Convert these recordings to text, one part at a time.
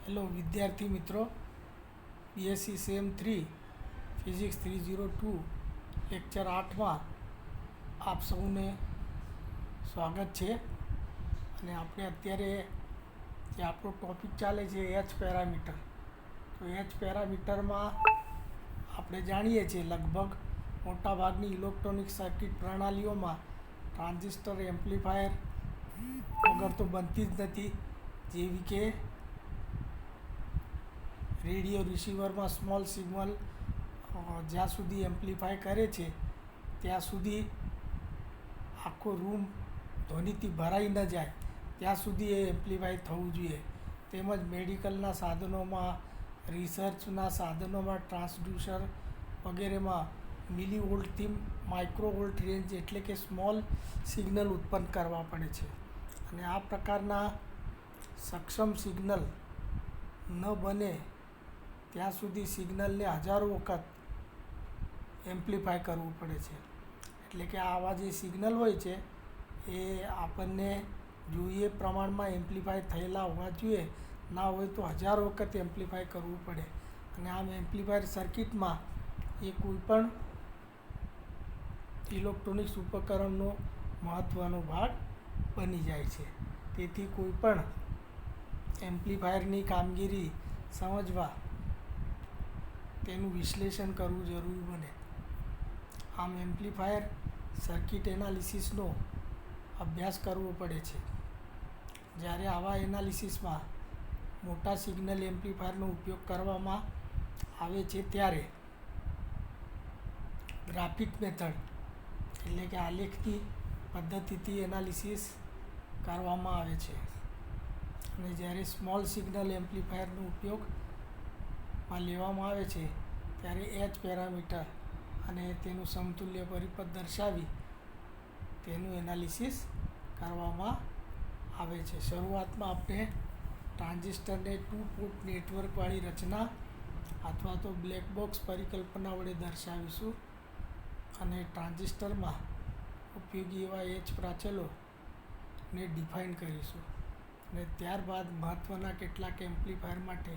Hello વિદ્યાર્થી મિત્રો, BSc same 3 physics 302 lecture 8માં આપ સૌને સ્વાગત છે. અને આપણે અત્યારે જે આપણો ટૉપિક ચાલે છે એચ પેરામીટર. તો એચ પેરામીટરમાં આપણે જાણીએ છીએ લગભગ મોટાભાગની ઇલેક્ટ્રોનિક સર્કિટ પ્રણાલીઓમાં ટ્રાન્ઝિસ્ટર એમ્પ્લીફાયર વગર તો બનતી જ નથી. જેવી કે રેડિયો રિસીવરમાં સ્મોલ સિગ્નલ જ્યાં સુધી એમ્પ્લીફાય કરે છે ત્યાં સુધી આખો રૂમ ધ્વનિથી ભરાઈ ન જાય ત્યાં સુધી એ એમ્પ્લીફાય થવું જોઈએ. તેમજ મેડિકલના સાધનોમાં, રિસર્ચના સાધનોમાં, ટ્રાન્સડ્યુસર વગેરેમાં મિલીવોલ્ટથી માઇક્રોવોલ્ટ રેન્જ એટલે કે સ્મોલ સિગ્નલ ઉત્પન્ન કરવા પડે છે. અને આ પ્રકારના સક્ષમ સિગ્નલ ન બને ત્યાં સુધી સિગ્નલને હજારો વખત એમ્પ્લીફાય કરવું પડે છે. એટલે કે આવા જે સિગ્નલ હોય છે એ આપણને જોઈએ પ્રમાણમાં એમ્પ્લીફાય થયેલા હોવા જોઈએ. ના હોય તો હજારો વખત એમ્પ્લીફાય કરવું પડે. અને આમ એમ્પ્લીફાયર સર્કિટમાં એ કોઈપણ ઇલેક્ટ્રોનિક્સ ઉપકરણનો મહત્ત્વનો ભાગ બની જાય છે. તેથી કોઈપણ એમ્પ્લીફાયરની કામગીરી સમજવા તેનું વિશ્લેષણ કરવું જરૂરી બને. આમ એમ્પ્લીફાયર સર્કિટ એનાલિસિસનો અભ્યાસ કરવો પડે છે. જ્યારે આવા એનાલિસિસમાં મોટા સિગ્નલ એમ્પ્લીફાયરનો ઉપયોગ કરવામાં આવે છે ત્યારે ગ્રાફિક મેથડ એટલે કે આલેખની પદ્ધતિથી એનાલિસિસ કરવામાં આવે છે. અને જ્યારે સ્મોલ સિગ્નલ એમ્પ્લીફાયરનો ઉપયોગમાં લેવામાં આવે છે ત્યારે એચ પેરામીટર અને તેનું સમતુલ્ય પરિપથ દર્શાવી તેનું એનાલિસિસ કરવામાં આવે છે. શરૂઆતમાં આપણે ટ્રાન્ઝિસ્ટરને 2 પોર્ટ નેટવર્કવાળી રચના અથવા તો બ્લેક બોક્સ પરિકલ્પના વડે દર્શાવીશું. અને ટ્રાન્ઝિસ્ટરમાં ઉપયોગી એવા એચ પ્રાચલોને ડિફાઇન કરીશું. અને ત્યારબાદ મહત્ત્વના કેટલાક એમ્પ્લીફાયર માટે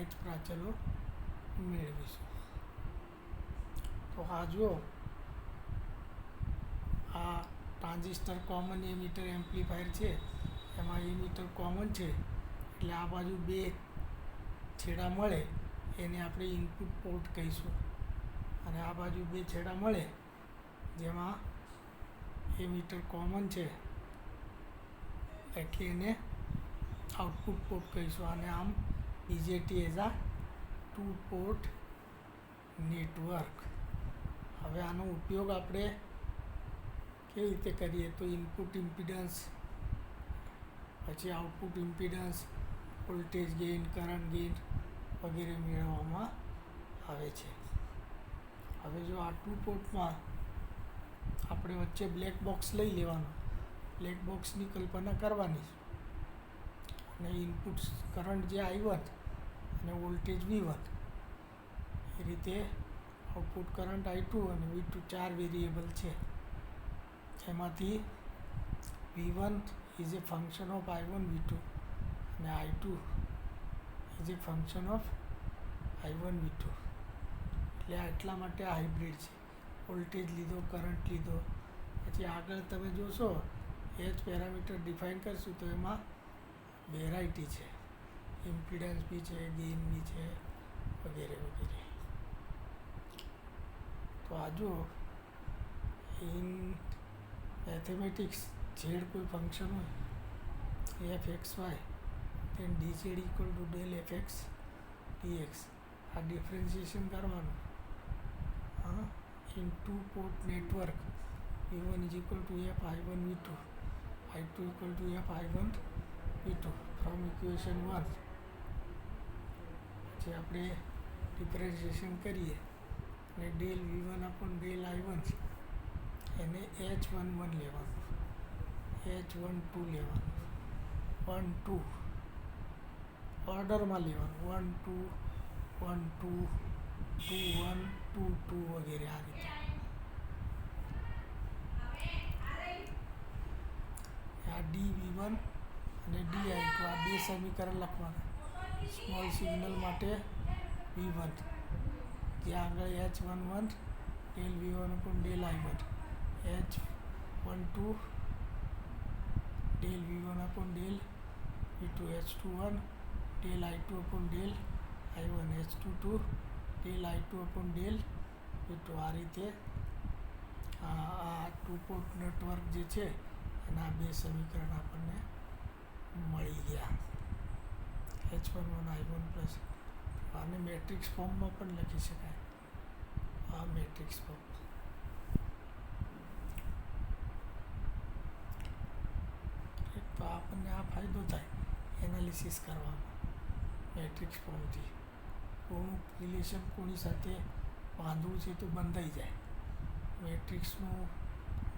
એચ પ્રાચલો મેળવીશું. તો આ જુઓ, આ ટ્રાન્ઝિસ્ટર કોમન એમિટર એમ્પ્લીફાયર છે. એમાં એમિટર કોમન છે એટલે આ બાજુ બે છેડા મળે એને આપણે ઇનપુટ પોર્ટ કહીશું. અને આ બાજુ બે છેડા મળે જેમાં એમિટર કોમન છે એટલે એને આઉટપુટ પોર્ટ કહીશું. અને આમ બીજેટી એઝ આ 2 પોર્ટ નેટવર્ક. હવે આનો ઉપયોગ આપણે કેવી રીતે કરીએ તો ઇનપુટ ઇમ્પિડન્સ, પછી output impedance, voltage gain, current gain વગેરે મેળવવામાં આવે છે. હવે જો આ 2 પોર્ટમાં આપણે વચ્ચે બ્લેક બોક્સ લઈ લેવાનું, બ્લેક બોક્સની કલ્પના કરવાની અને ઇનપુટ કરંટ જે I1 અને વોલ્ટેજ V1 એ રીતે આઉટપુટ કરંટ I2 અને V2 ચાર વેરિયેબલ છે. એમાંથી V1 is A function of I1 V2 અને I2 is A function of I1 V2. એટલે એટલા માટે આ હાઇબ્રિડ છે. વોલ્ટેજ લીધો, કરંટ લીધો, પછી આગળ તમે જોશો એચ પેરામીટર ડિફાઇન કરશું તો એમાં વેરાયટી છે, ઇમ્પિડન્સ બી છે, ગેઇન બી છે વગેરે વગેરે. તો આ જુઓ, ઇન મેથેમેટિક્સ ઝેડ કોઈ ફંક્શન હોય f x y then dz equal to del f x dx. આ ડિફરન્શિએશન કરવાનું. In 2 port network V1 is equal to f I1 V2, I2 equal to f I1 V2 from equation 1. પછી આપણે differentiation કરીએ અને del V1 upon del I1 એને H11 લેવાનું, H12 લેવાનું, 1 2 ઓર્ડરમાં લેવાનું, 1 2 1 2 2 1 2 2 વગેરે આ રીતે. આ dV1 અને dI2 આ બે સમીકરણ લખવાના. સ્મોલ સિગ્નલ માટે V1 જ્યાં આગળ H11 del V1 upon del I1, H12 del V1 upon del V2, H21 del I2 upon del I1, H22 del I2 upon del V2. આ રીતે આ ટુ પોર્ટ નેટવર્ક જે છે એના બે સમીકરણ આપણને મળી ગયા. H11 I1 પ્લસ આને મેટ્રિક્સ ફોર્મમાં પણ લખી શકાય. આ મેટ્રિક્સ ફોર્મ તો આપણને આ ફાયદો થાય એનાલિસિસ કરવામાં મેટ્રિક્સ ફોર્મથી. કોનું રિલેશન કોની સાથે બાંધવું છે તો બંધાઈ જાય. મેટ્રિક્સનું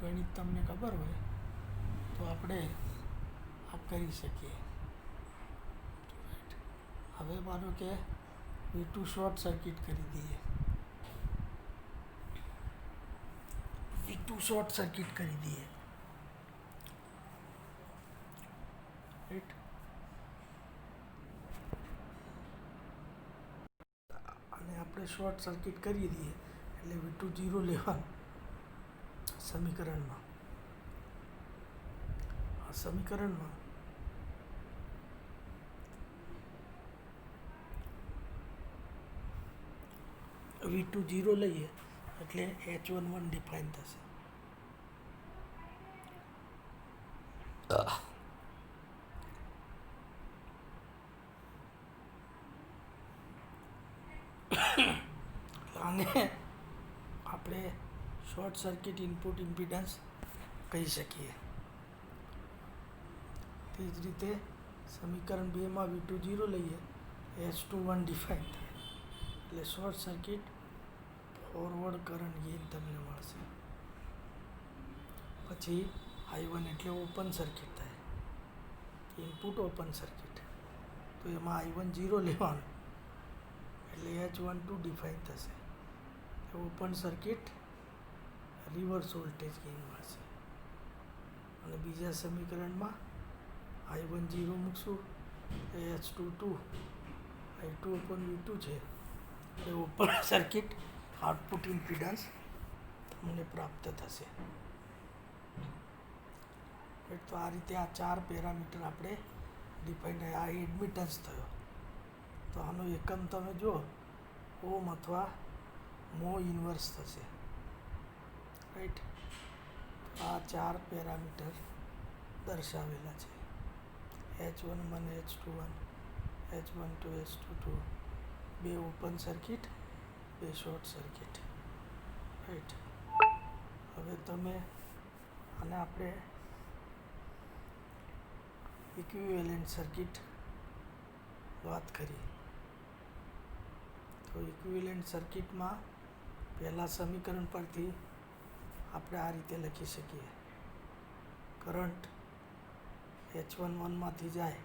ગણિત તમને ખબર હોય તો આપણે આ કરી શકીએ. હવે માનો કે V2 શોર્ટ સર્કિટ કરી દઈએ. V2 શોર્ટ સર્કિટ કરી દઈએ, રાઈટ. અને આપણે શોર્ટ સર્કિટ કરી દઈએ એટલે V2 0 લેવાનું સમીકરણમાં. આ સમીકરણમાં V2 0 લઈએ એટલે H11 ડિફાઇન થશે. આને આપણે શોર્ટ સર્કિટ ઇનપુટ ઇમ્પિડન્સ કહી શકીએ. તે જ રીતે સમીકરણ 2માં V2 0 લઈએ, H21 ડિફાઇન થાય એટલે short circuit forward current gain તમને મળશે. પછી I1 એટલે ઓપન સર્કિટ થાય, ઇનપુટ ઓપન સર્કિટ, તો એમાં I1 0 લેવાનું એટલે H12 ડિફાઇન થશે. Open circuit reverse voltage gain મળશે. અને બીજા સમીકરણમાં I1 0 મૂકશું H22 I2 upon V2 છે એટલે ઓપન સર્કિટ આઉટપુટ ઇમ્પિડન્સ તમને પ્રાપ્ત થશે. તો આ રીતે આ 4 પેરામીટર આપણે ડિફાઇન. આ એડમિટન્સ થયો. તો આનો એકમ તમે જુઓ ઓમ અથવા મો ઇન્વર્સ થશે, રાઈટ. આ 4 પેરામીટર દર્શાવેલા છે. H11 H21 H12 H22 બે ઓપન સર્કિટ, બે શોર્ટ સર્કિટ, રાઈટ. હવે તમે આને આપણે ઇક્વિવેલન્ટ સર્કિટ વાત કરીએ તો ઇક્વિવેલન્ટ સર્કિટમાં પહેલા સમીકરણ પરથી આપણે આ રીતે લખી શકીએ. કરંટ H11 માંથી જાય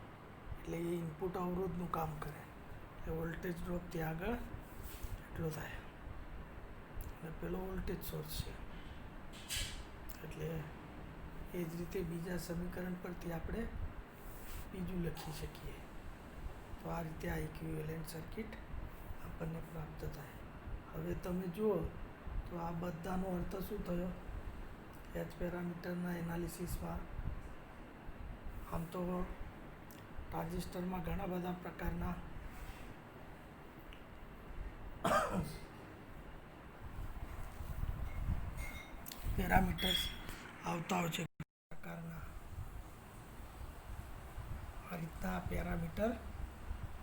એટલે એ ઇનપુટ અવરોધનું કામ કરે એટલે વોલ્ટેજ ડ્રોપ ત્યાં આગળ એટલો થાય. અને પેલો વોલ્ટેજ સોર્સ છે એટલે એ જ રીતે બીજા સમીકરણ પરથી આપણે બીજું લખી શકીએ. તો આ રીતે આ ઇક્વિવેલન્ટ સર્કિટ આપણને પ્રાપ્ત થાય. હવે તમે જુઓ તો આ બધાનો અર્થ શું થયો H પેરામીટરના એનાલિસિસમાં. આમ તો ટ્રાન્ઝિસ્ટરમાં ઘણા બધા પ્રકારના પેરામીટર્સ આવતા હોય છે. પ્રકારના આ રીતના પેરામીટર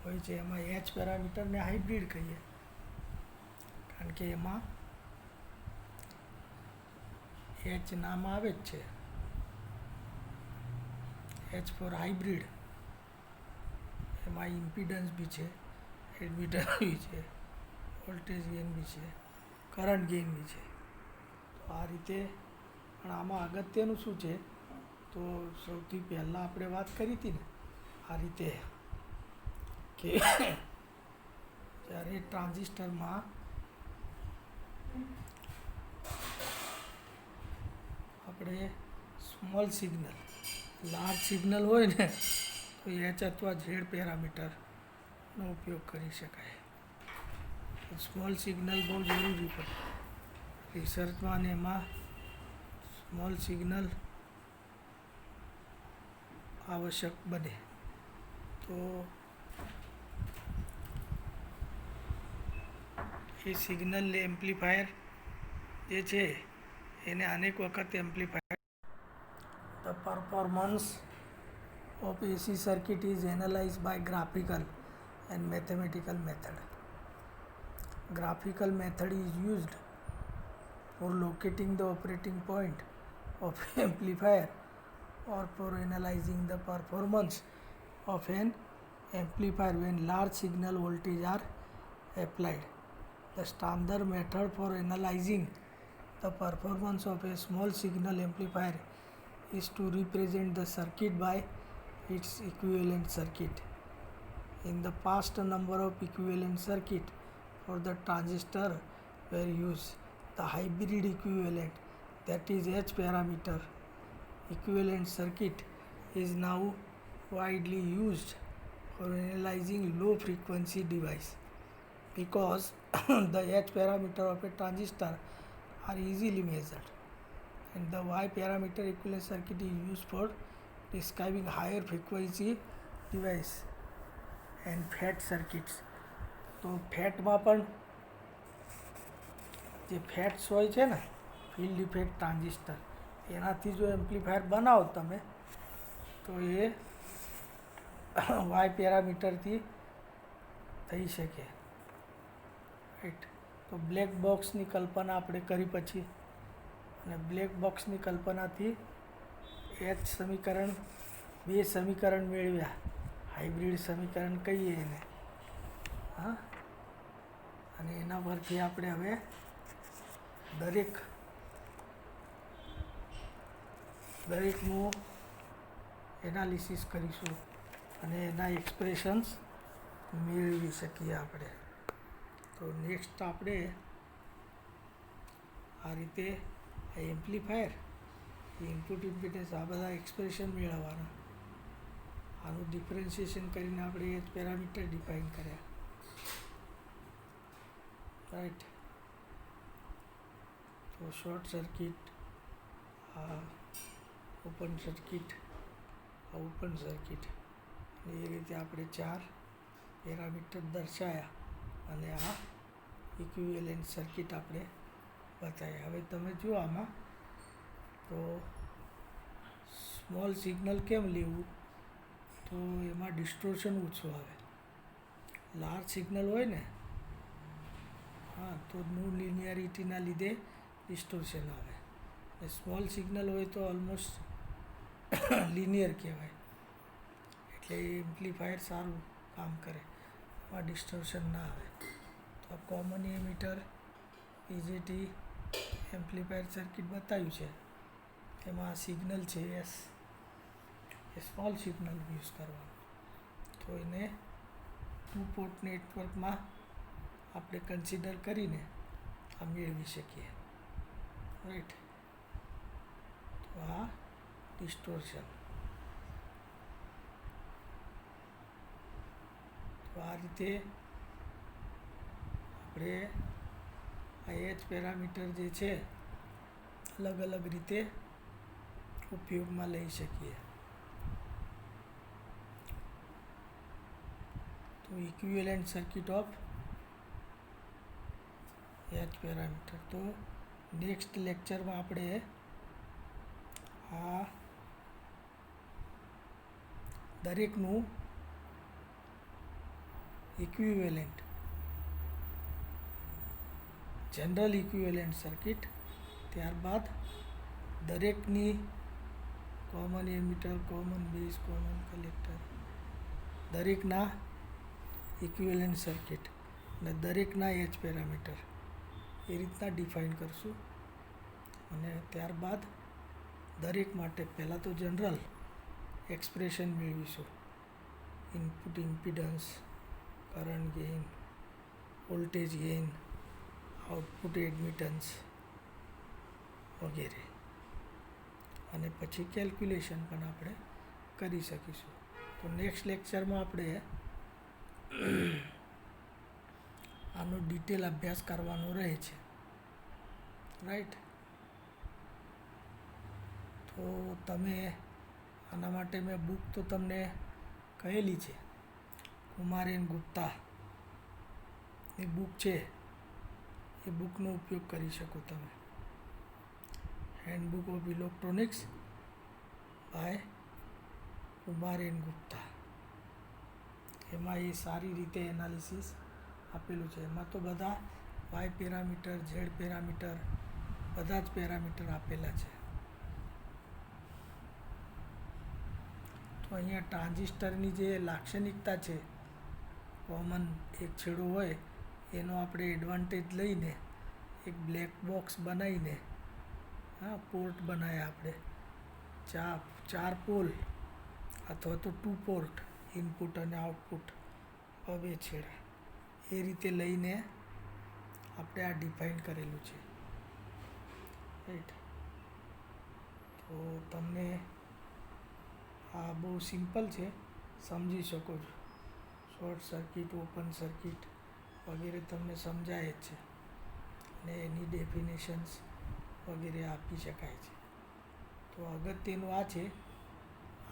હોય છે. એમાં H પેરામીટરને હાઇબ્રિડ કહીએ કારણ કે એમાં H નામ આવે જ છે. H for hybrid. એમાં ઇમ્પિડન્સ બી છે, એડમિટન્સ બી છે, વોલ્ટેજ ગેઇન બી છે, કરંટ ગેઇન બી છે. તો આ રીતે. પણ આમાં અગત્યનું શું છે તો સૌથી પહેલાં આપણે વાત કરી હતી ને આ રીતે કે જ્યારે ટ્રાન્ઝિસ્ટરમાં આપણે સ્મોલ સિગ્નલ લાર્જ સિગ્નલ હોય ને તો H અથવા Z પેરામીટર નો ઉપયોગ કરી શકાય. સ્મોલ સિગ્નલ બહુ જરૂરી પડે રિસર્ચમાં, અને એમાં સ્મોલ સિગ્નલ આવશ્યક બને. તો એ સિગ્નલ એમ્પ્લીફાયર જે છે એને અનેક વખત amplifier. The performance of AC circuit is analyzed by graphical and mathematical method. Graphical method is used for locating the operating point of amplifier or for analyzing the performance of an amplifier when large signal voltage are applied. The standard method for analyzing the performance of a small signal amplifier is to represent the circuit by its equivalent circuit. In the past, a number of equivalent circuit for the transistor were used. The hybrid equivalent, that is H parameter equivalent circuit, is now widely used for analyzing low frequency device because the H parameter of a transistor are easily measured, and the Y parameter equivalent circuit is used for describing higher frequency device and FET circuits. તો ફેટમાં પણ જે fats હોય છે ને, field effect transistor, એનાથી જો amplifier બનાવો તમે તો એ વાય પેરામીટરથી થઈ શકે. રાઈટ. તો બ્લેક બોક્સની કલ્પના આપણે કરી પછી, અને બ્લેક બોક્સની કલ્પનાથી એચ સમીકરણ, બે સમીકરણ મેળવ્યા, હાઇબ્રિડ સમીકરણ કહીએ એને. હા, અને એના પરથી આપણે હવે દરેકનું એનાલિસિસ કરીશું અને એના એક્સપ્રેશન્સ મેળવી શકીએ આપણે. તો નેક્સ્ટ આપણે આ રીતે આ એમ્પ્લીફાયર, ઇનપુટ ઇમ્પિડન્સ, આ બધા એક્સપ્રેશન મેળવવાના. આનું ડિફરન્શિએશન કરીને આપણે એચ પેરામીટર ડિફાઇન કર્યા. રાઈટ. તો શોર્ટ સર્કિટ, આ ઓપન સર્કિટ, આ ઓપન સર્કિટ, અને એ રીતે આપણે 4 પેરામીટર દર્શાવ્યા અને આ ઇક્વિવેલન્ટ સર્કિટ આપણે બતાવ્યા. હવે તમે જુઓ આમાં તો સ્મોલ સિગ્નલ કેમ લેવું, તો એમાં ડિસ્ટોર્શન ઓછું આવે. લાર્જ સિગ્નલ હોય ને, હા, તો નો લિનિયરિટીના લીધે ડિસ્ટોર્શન આવે. અને સ્મોલ સિગ્નલ હોય તો ઓલમોસ્ટ લિનિયર કહેવાય, એટલે એમ્પ્લીફાયર સારું કામ કરે, એમાં ડિસ્ટોર્શન ના આવે. તો આ common emitter BJT amplifier circuit બતાવ્યું છે. એમાં સિગ્નલ છે એસ, એ સ્મોલ સિગ્નલ યુઝ કરવાનું. તો એને 2 પોર્ટ નેટવર્કમાં આપણે કન્સિડર કરીને આ મેળવી શકીએ. રાઈટ. તો આ ડિસ્ટોર્શન. તો આ રીતે આપણે આ એચ પેરામીટર જે છે અલગ અલગ રીતે ઉપયોગમાં લઈ શકીએ. તો equivalent circuit of H parameter. તો નેક્સ્ટ લેક્ચરમાં આપણે આ દરેકનું ઇક્વિવેલન્ટ, જનરલ ઇક્વિવેલન્ટ સર્કિટ, ત્યારબાદ દરેકની common emitter, common base, common collector, દરેકના ઇક્વિવેલન્ટ સર્કિટ અને દરેકના એચ પેરામીટર એ રીતના ડિફાઇન કરશું. અને ત્યારબાદ દરેક માટે પહેલાં તો જનરલ એક્સપ્રેશન મેળવીશું. Input impedance, current gain, voltage gain, output admittance વગેરે. અને પછી કેલ્ક્યુલેશન પણ આપણે કરી શકીશું. તો નેક્સ્ટ લેક્ચરમાં આપણે આનો ડિટેલ અભ્યાસ કરવાનો રહે છે, રાઈટ. તો તમે આના માટે મેં બુક તો તમને કહેલી છે, કુમાર એન ગુપ્તા એ બુક છે, એ બુકનો ઉપયોગ કરી શકો તમે. Handbook of electronics by Kumar N Gupta. એમાં એ સારી રીતે એનાલિસિસ આપેલું છે. એમાં તો બધા વાય પેરામીટર, ઝેડ પેરામીટર, બધા જ પેરામીટર આપેલા છે. તો અહીંયા ટ્રાન્ઝિસ્ટરની જે લાક્ષણિકતા છે, કોમન એક છેડો હોય એનો આપણે એડવાન્ટેજ લઈને એક બ્લેક બોક્સ બનાવીને, પોર્ટ બનાવ્યા આપણે, ચાર પોલ અથવા તો 2 પોર્ટ, ઇનપુટ અને આઉટપુટ બે છેડા, એ રીતે લઈને આપણે આ ડિફાઇન કરેલું છે, રાઈટ. તો તમને આ બહુ સિમ્પલ છે, સમજી શકો છો. શોર્ટ સર્કિટ, ઓપન સર્કિટ વગેરે તમને સમજાય જ છે, અને એની ડેફિનેશન્સ વગેરે આપી શકાય છે. તો અગત્યનું આ છે,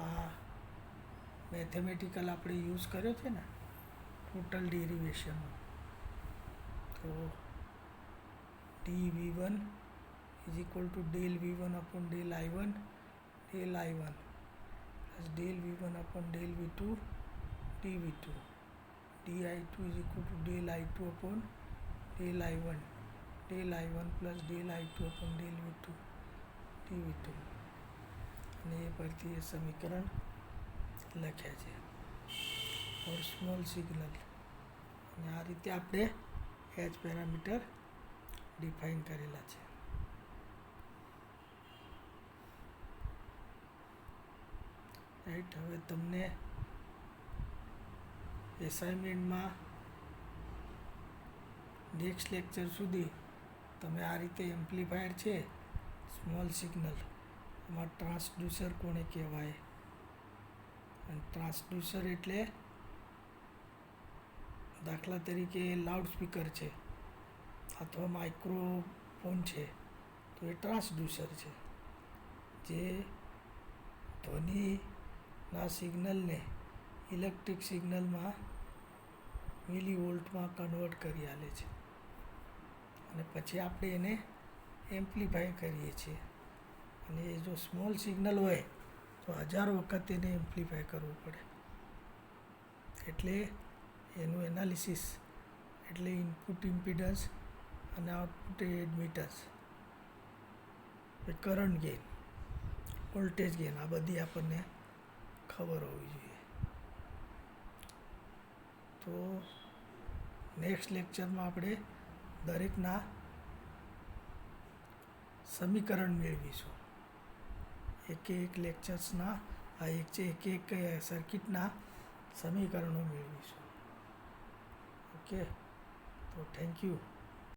આ મેથેમેટિકલ આપણે યુઝ કર્યો છે ને ટોટલ ડેરિવેશનનો. તો dV1 is equal to del V1 upon del I1 del I1 plus del V1 upon del V2 dV2 dI2 is equal to del I2 upon del I1 del I1 plus del I2 upon del V2 dV2. અને એ પરથી એ સમીકરણ લખ્યા છે four small signal. અને આ રીતે આપણે H parameter define કરેલા છે. રાઈટ. હવે તમને એસાઇનમેન્ટમાં નેક્સ્ટ લેક્ચર સુધી તમે આ રીતે એમ્પ્લીફાયર છે, સ્મોલ સિગ્નલ, એમાં ટ્રાન્સડ્યુસર કોને કહેવાય, અને ટ્રાન્સડ્યુસર એટલે દાખલા તરીકે લાઉડ સ્પીકર છે અથવા માઇક્રોફોન છે, તો એ ટ્રાન્સડ્યુસર છે, જે ધ્વનિના સિગ્નલને ઇલેક્ટ્રિક સિગ્નલમાં મિલીવોલ્ટમાં કન્વર્ટ કરી આલે છે, અને પછી આપણે એને એમ્પ્લીફાય કરીએ છીએ. અને એ જો સ્મોલ સિગ્નલ હોય તો 1000 વખત એને એમ્પ્લીફાય કરવું પડે. એટલે એનું એનાલિસિસ, એટલે ઇનપુટ ઇમ્પિડન્સ અને output admittance, current gain, voltage gain, આ બધી આપણને ખબર હોવી જોઈએ. તો નેક્સ્ટ લેક્ચરમાં આપણે દરેકના સમીકરણ મેળવીશું. એક લેક્ચર્સના એક સર્કિટના સમીકરણો મેળવીશું. ઓકે. તો થેન્ક યુ.